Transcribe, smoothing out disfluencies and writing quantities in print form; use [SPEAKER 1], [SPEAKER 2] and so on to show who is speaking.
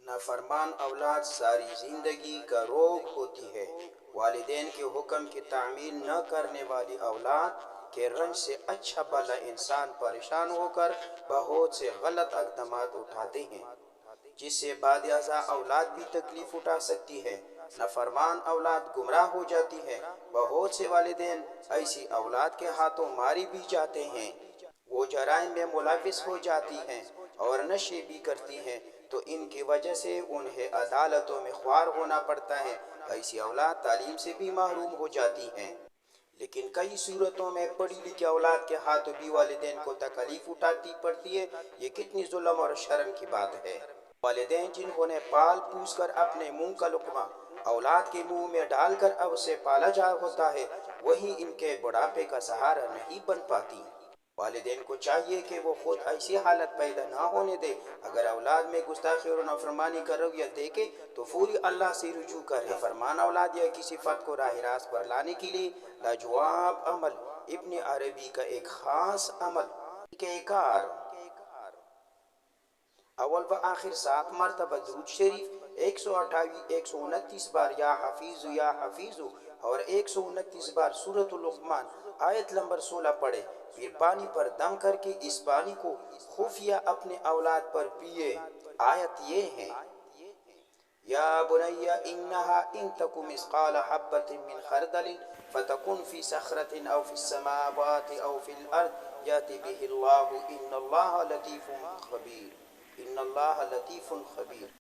[SPEAKER 1] نافرمان اولاد ساری زندگی کا روگ ہوتی ہے۔ والدین کے حکم کی تعمیل نہ کرنے والی اولاد کے رنج سے اچھا بھلا انسان پریشان ہو کر بہت سے غلط اقدامات اٹھاتے ہیں، جس سے بعد ازاں اولاد بھی تکلیف اٹھا سکتی ہے۔ نافرمان اولاد گمراہ ہو جاتی ہے۔ بہت سے والدین ایسی اولاد کے ہاتھوں ماری بھی جاتے ہیں۔ وہ جرائم میں ملوث ہو جاتی ہیں اور نشے بھی کرتی ہیں، تو ان کی وجہ سے انہیں عدالتوں میں خوار ہونا پڑتا ہے۔ ایسی اولاد تعلیم سے بھی محروم ہو جاتی ہیں۔ لیکن کئی صورتوں میں پڑھی لکھی اولاد کے ہاتھوں بھی والدین کو تکلیف اٹھاتی پڑتی ہے۔ یہ کتنی ظلم اور شرم کی بات ہے۔ والدین جنہوں نے پال پوس کر اپنے منہ کا لقمہ اولاد کے منہ میں ڈال کر اب اسے پالا جا ہوتا ہے، وہی ان کے بڑھاپے کا سہارا نہیں بن پاتی۔ والدین کو چاہیے کہ وہ خود ایسی حالت پیدا نہ ہونے دے۔ اگر اولاد میں گستاخی اور نافرمانی کا رویہ دیکھے تو فوری اللہ سے رجوع کرے۔ نافرمان اولاد یا کسی فرد کو راہ راست پر لانے کے لیے لاجواب عمل ابن عربی کا ایک خاص عمل کہ کار اول و آخر 7 مرتبہ درود شریف 128 129 بار یا حفیظ یا حفیظ اور 129 بار سورۃ لقمان آیت نمبر 16 پڑھے، پھر پانی پر دم کر کے اس پانی کو خفیہ اپنے اولاد پر پیے۔ آیت یہ ہے: یا بنی انہا ان تک مثقال حبۃ من خردل فتکن فی صخرۃ او فی السماوات او فی الارض یأتی بہ اللہ ان اللہ لطیف خبیر۔ ان اللہ لطیف خبیر۔